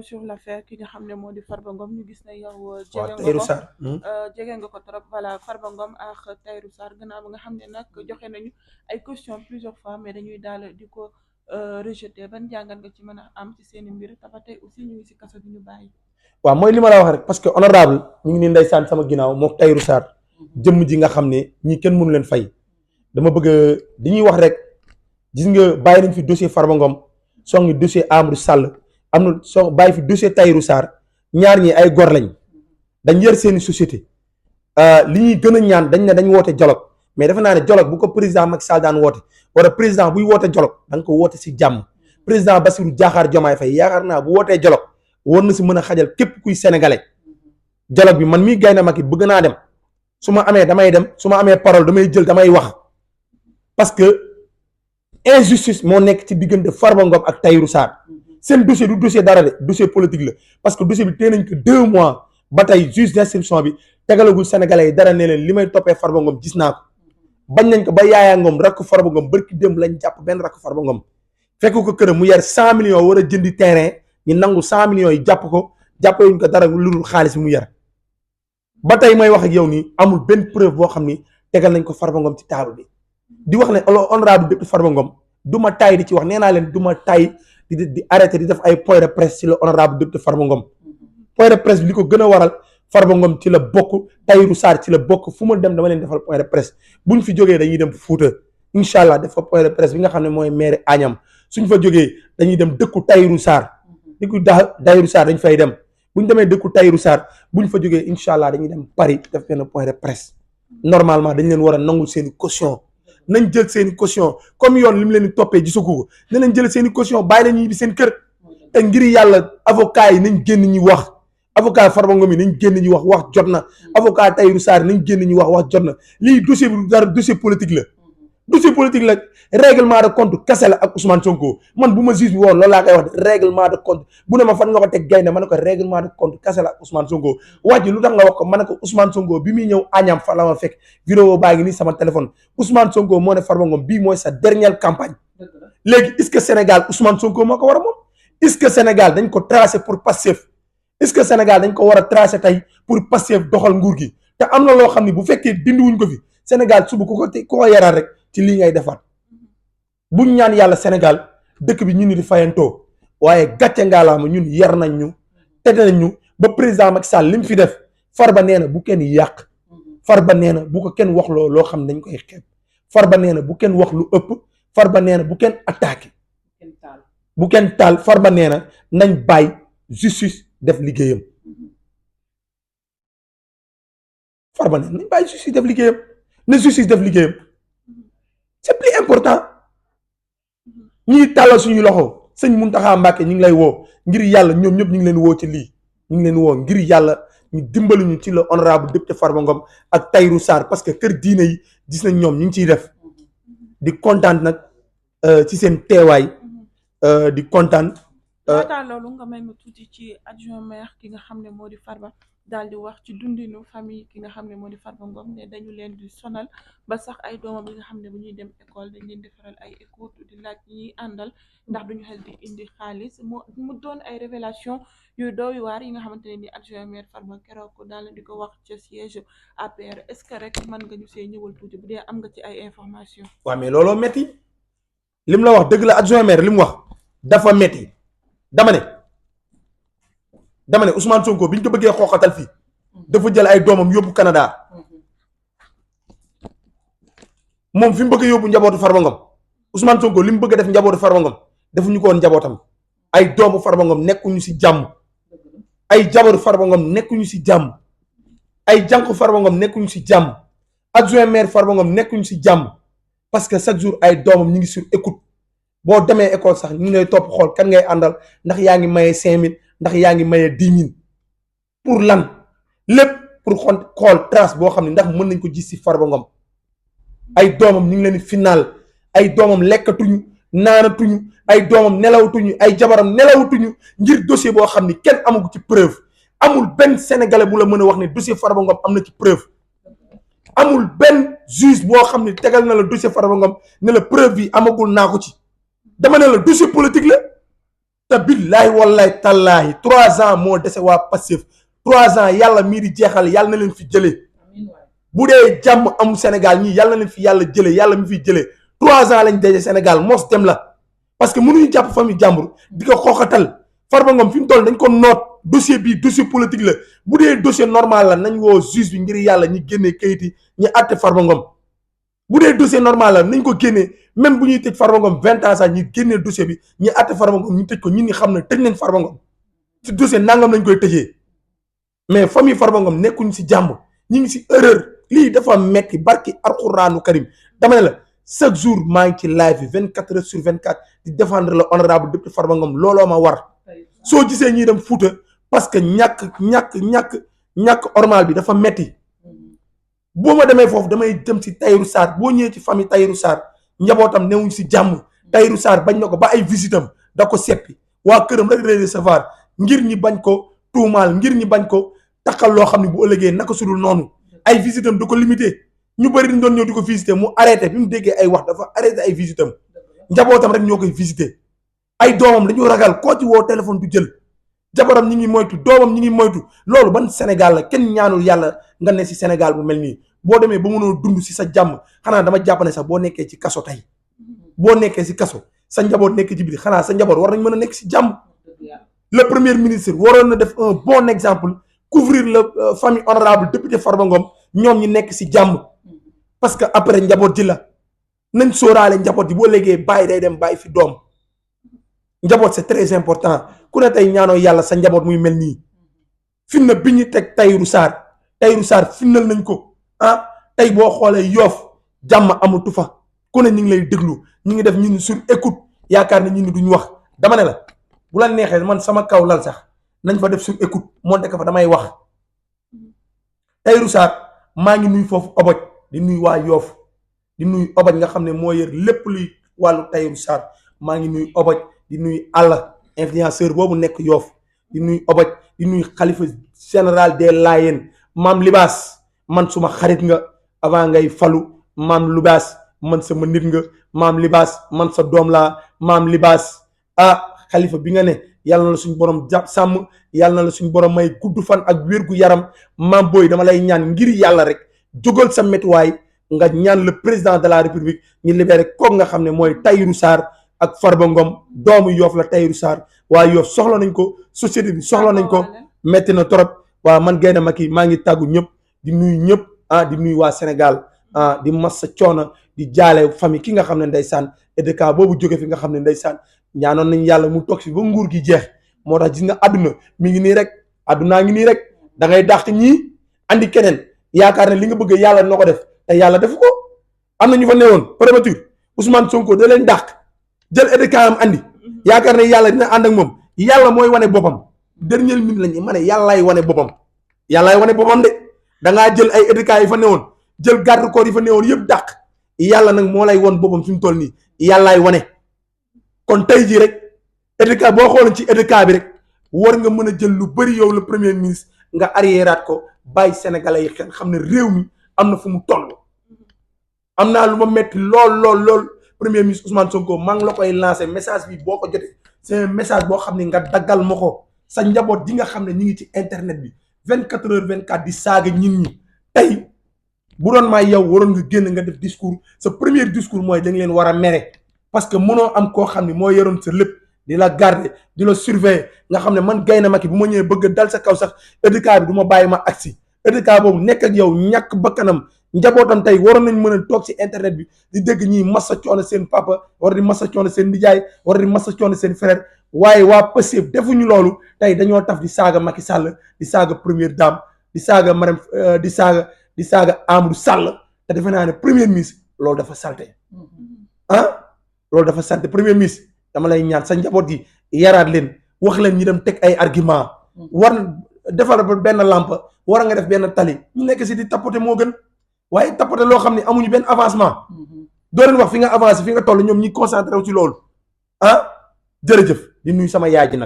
sur l'affaire ki nga xam ne moo di Farba Ngom ñu gis ne yow waaw jege nga Tahirou ko Sarr. jege nga ko trop voilà Farba Ngom ak Tahirou Sarr gannaaw ba nga xam ne nag joxe nañu ay questions plusieurs fois mais dañuy daal di ko rejeter ban jàngat nga ci mën a am ci seen i mbir te ba tey aussi ñu ngi si kaso bi ñu bàyyi. waaw mooy li ma la wax rek parce que honorable ñu ngi nii ndeysaan sama ginnaaw moom Tahirou Sarr jëmm ji nga xam ne ñii kenn mënu leen fay dama bëgg di ñuy wax rek gis nga bàyyi nañ fi dossier Farba Ngom songi dossier Amadou Sall am na soo bàyyi fi dossier Tahirou Sarr ñaar ñi ay gor lañ dañ yor seeni société li ñuy gën a ñaan dañ ne dañ woote dialogue mais defe naa ne dialogue bu ko président Macky Sall daan woote wala président buy woote dialogue da nga ko woote si jàmm président Bassirou Diakhar Diomaye Faye yaakaar naa bu wootee dialogue war na si mën a xajal képp kuy sénégalais dialogue bi man mii Gaynde Macky bëgg naa dem su ma amee damay dem su ma amee parole damay jël damay wax parce que injustice moo nekk ci diggante Farba Ngom ak Tahirou Sarr seen dossier du dossier dara de dossier politique la parce que dossier bi tee nañ ko 2 mois ba tey juge d'instruction bi tegalagul sénégalais yi dara ne leen li may toppee Farba Ngom gis naa ko bañ nañ ko ba Yaaya Ngom rakk Farba Ngom bërki démb lañ jàpp benn rakk Farba Ngom fekk ko këram mu yar 100 millions war a jëndi terrain ñu nangu 100 millions yi jàpp ko jàppewuñ ko dara lu dul xaalis mu yar ba tey may wax ak yow nii amul benn preuve boo xam ni tegal nañ ko Farba Ngom ci table bi di wax ne honorable député Farba Ngom du ma tay di ci wax nee naa leen du ma tay di arrêté di def ay point de presse ci la honorable député Farba Ngom point de presse bi li ko gën a waral Farba Ngom ci la bokk Tahirou Sarr ci la bokk fu ma dem dama leen defal point de presse buñ fi jógee dañuy dem Fuuta incha allah def fa point de presse bi nga xam ne mooy maire Agnam suñ fa jógee dañuy dem dëkku Tahirou Sarr dëkku Tahirou Sarr dañ fay dem buñ demee dëkku Tahirou Sarr buñ fa jógee incha allah dañuy dem Paris def benn point de presse normalement dañ leen war a nangul seen i caution nañ jël seen i caution comme yoon li mu leen di toppee gisagu ko ne nañ jël seen i caution bàyyi la ñuy bi seen kër te ngir yàlla avocat yi nañ génn ñi wax avocat Farba Ngom yi nañ génn ñi wax jot na avocat Tahirou Sarr nañ génn ñi wax jot na lii dossier bi dara dossier politique la dossier politique la règlement de compte kese la ak Ousmane Sonko man bu ma juge bi woon loolu laa koy wax de règlement de compte bu ne ma fan nga ko teg gaynde ma ne ko règlement de compte kese la ak Ousmane Sonko wax ji lu tax nga wax ko ma ne ko Ousmane Sonko bi muy ñëw Agnam fa la ma fekk vidéo baa ngi nii sama téléphone Ousmane Sonko moo ne Farba Ngom bii mooy sa dernière campagne léegi est-ce que Sénégal Ousmane Sonko moo ko war a moom est-ce que Sénégal dañ ko tracé pour Pastef est-ce que Sénégal dañ ko war a tracé tey pour Pastef doxal nguur gi te am na loo xam ne bu fekkee dindiwuñ ko fi Sénégal suba ku ko yaral rek ci lii ngay defaat buñ ñaan yàlla Sénégal dëkk bi ñu ni di fayantoo waaye gàcce ngaalaama ñun yar nañ ñu tete nañ ñu ba président Macky Sall li mu fi def Farba nee na bu kenn yàq Farba nee na bu ko kenn wax loo xam ne dañ koy xeeb Farba nee na bu kenn wax lu ëpp Farba nee na bu kenn attaqué bu kenn taal Farba nee na nañ bàyyi justice def liggéeyam Farba nee na nañ bàyyi justice def liggéeyam na justice def liggéeyam c'est plus important ñi tàllal suñu loxo sëñ Mountakha Mbacké ñu ngi lay woo ngir yàlla ñoom ñëpp ñu ngi leen woo ci lii ñu ngi leen woo ngir yàlla ñu dimbali ñu ci le honorable député Farba Ngom ak Tahirou Sarr parce que kër diine yi gis nañ ñoom ñu ngi ciy def di kontaan nag ci seen teewaay di kontaan. laataa loolu nga may ma tuuti ci adjoint maire ki nga xam ne moo di Farba daal di wax ci dundinu famille ki nga xam ne moo di Farba Ngom ne dañu leen di sonal ba sax ay doomam yi nga xam ne bu ñuy dem école dañ leen defaral ay écoute di laaj ñuy àndal ndax duñu xel di indi xaalis mu doon ay révélation yu doy waar yi nga xamante ne ni adjoint maire Farba keroog daal di ko wax ca siège APR est-ce que rek mën nga ñu see ñëwal tuuti bu dee am nga ci ay information waaw mais looloo metti lim la wax dëgg la adjoint maire li mu wax dafa metti dama ne Ousmane Sonko bi ñu ko bëggee xooxatal fii dafa jël ay doomam yóbbu Canada moom fi mu bëgg a yóbbu njabootu Farba Ngom Ousmane Sonko li mu bëgg a def njabootu Farba Ngom defuñu ko woon njabootam ay doomu Farba Ngom nekkuñu si jàmm ay jabaru Farba Ngom nekkuñu si jàmm ay jànku Farba Ngom nekkuñu si jàmm adjoint maire Farba Ngom nekkuñu si jàmm parce que chaque jour ay doomam ñu ngi sur écoute boo demee école sax ñu ngi lay topp xool kan ngay àndal ndax yaa ngi maye 5000 ndax yaa ngi maye 10 000 pour lan lépp pour xool trace boo xam ne ndax mën nañ ko gis ci Farba Ngom ay doomam ñu ngi leen di final ay doomam lekkatuñu naanatuñu ay doomam nelawatuñu ay jabaram nelawatuñu ngir dossier boo xam ni kenn amagu ci preuve amul benn sénégalais bu la mën a wax ne dossier Farba Ngom am na ci preuve amul benn juge boo xam ne tegal na la dossier Farba Ngom ne la preuve bi amagul naa ko ci dama ne la dossier politique la te billahi wallahi tallahi 3 ans moo dese waa Pastef 3 ans yàlla mii di jeexal yàlla na leen fi jëlee bu dee jàmm amul Sénégal ñii yàlla na leen fi yàlla jëlee yàlla mi fi jëlee 3 ans lañ dese Sénégal mos dem la parce que mënuñu jàpp famille jàmbur di ko xooxatal Farba Ngom fi mu toll dañ ko noot dossier bii dossier politique la bu dee dossier normal la nañ woo juge bi ngir yàlla ñi génnee kayit yi ñu àtte Farba Ngom bu dee dossier normal la nañ ko génnee même bu ñuy tëj Farba Ngom 20 ans sax ñi génnee dossier bi ñu àtte Farba Ngom ñu tëj ko ñun ñi xam ne tëj nañ Farba Ngom ci dossier nangam lañ koy tëjee mais famille Farba Ngom nekkuñ si jàmm ñi ngi si erreur lii dafa metti barki alxuraanu karim dama ne la chaque jour maa ngi ci live bi 24 heures sur 24 di défendre le honorable député Farba Ngom looloo ma war soo gisee ñiy dem Fuuta parce que ñàkk ormal bi dafa metti boo ma demee foofu damay jëm si Tahirou Sarr boo ñëwee ci famille Tahirou Sarr njabootam newuñ si jàmm Tahirou Sarr bañ na ko ba ay visitam da ko seppi waa këram rek lay recevoir ngir ñi bañ ko tuumaal ngir ñi bañ ko taxal loo xam ne bu ëllëgee naka sudul noonu ay visitam da ko limité ñu bëri dañ doon ñëw di ko visité mu arrêté bi mu déggee ay wax dafa arrêté ay visitam njabootam rek ñoo koy visité ay doomam dañu ragal koo ci woo téléphone du jël jabaram ñi ngi moytu doomam ñi ngi moytu loolu ban Sénégal la kenn ñaanul yàlla nga ne si Sénégal bu mel nii boo demee ba mënoo dund si sa jàmm xanaa dama jàpp ne sax boo nekkee ci kaso tey boo nekkee si kaso sa njaboot nekk ci biir xanaa sa njaboot war nañ mën a nekk si jàmm le premier ministre waroon na def un bon exemple couvrir la famille honorable député Farba Ngom ñoom ñi nekk si jàmm parce que après njaboot ji la nañ sóoraale njaboot ji boo léegee bàyyi day dem bàyyi fi doom njaboot c'est très important ku ne tey ñaanoo yàlla sa njaboot muy mel nii finna bi ñu teg Tahirou Sarr finnal nañ ko tey boo xoolee Yoff jàmm amatu fa ku ne ñu ngi lay déglu ñu ngi def ñu ni sur écoute yaakaar ne ñu ni duñ wax dama ne la bu la neexee man sama kaw lal sax nañ fa def sur écoute monte ko fa damay wax Tahirou Sarr maa ngi nuy foofu oboj di nuy waa Yoff di nuy oboj nga xam ne moo yor lépp luy wàllu Tahirou Sarr maa ngi nuy oboj di nuy àll influenceur boobu nekk Yoff di nuy oboj di nuy xalifa général des Layènes maam libaas man suma xarit nga avant ngay falu maam libaas man sama nit nga maam libaas man sa doom laa maam libaas xalifa bi nga ne yàlla na la suñ borom jàpp sàmm yàlla na la suñ borom may gudd fan ak wér gu yaram maam booy dama lay ñaan ngir yàlla rek jógal sa métuwaay nga ñaan le président de la république ñu libéré kook nga xam ne mooy Tahirou Sarr ak Farba Ngom doomu Yoff la Tahirou Sarr waa Yoff soxla nañ ko société bi soxla nañ ko metti na trop waa man Gaynde Macky maa ngi tàggu ñëpp di nuyu ñëpp di nuyu waa Sénégal di massa coono di jaale famille ki nga xam ne ndeysaan EDK boobu jóge fi nga xam ne ndeysaan ñaanoon nañ yàlla mu toog fi ba nguur gi jeex moo tax gis nga àdduna mi ngi nii rek àddunaa ngi nii rek da ngay dàq ñii andi keneen yaakaar ne li nga bëgg yàlla na ko def te yàlla defu ko am na ñu fa newoon prémature Ousmane Sonko da leen dàq jël EDK am andi yaakaar ne yàlla dina ànd ak moom yàlla mooy wane boppam dernière minute lañu ma ne yàllaay wane boppam yàllaay wane boppam de da ngaa jël ay EDK yi fa newoon jël garde corps yi fa newoon yëpp dàq yàlla nag moo lay won boppam fi mu toll nii yàllaay wane kon tey jii rek EDK boo xooloon ci EDK bi rek war nga mën a jël lu bëri yow le premier ministre nga arriéraat ko bàyyi sénégalais yi xel xam ne réew mi am na fu mu toll. am naa lu ma metti lool premier ministre Ousmane Sonko maa ngi la koy lancé message bi boo ko jotee c'est un message boo xam ne nga daggal ma ko sa njaboot di nga xam ne ñu ngi ci internet bi 24h24 di saaga nit ñi tey bu doon maa yow waroon nga génn nga def discours sa premier discours mooy da nga leen war a mere parce que mënoo am koo xam ne moo yoroon sa lépp di la garder di la surveiller nga xam ne man Gaynde Macky bu ma ñëwee bëgg dal sa kaw sax EDK bi du ma bàyyi ma agsi EDK boobu nekk ak yow ñàkk bakkanam njabootam tey waroon nañ mën a toog ci internet bi di dégg ñii massa coono seen papa war di massa coono seen nijaay war di massa coono seen frère waaye waa Pastef defuñu loolu tey dañoo taf di saaga Macky Sall di saaga première dame di saaga Marème di saaga Amadou Sall te defe naa ne premier ministre loolu dafa salte loolu dafa salte premier ministre dama lay ñaan sa njaboot yi yaraat leen wax leen ñi dem teg ay argument war defar benn lampe war nga def benn tali ñu nekk si di tapoter moo gën waaye tapoter loo xam ne amuñu benn avancement doo leen wax fi nga avancé fi nga toll ñoom ñi concentré wu ci loolu jërëjëf di nuyu sama yaay ji nag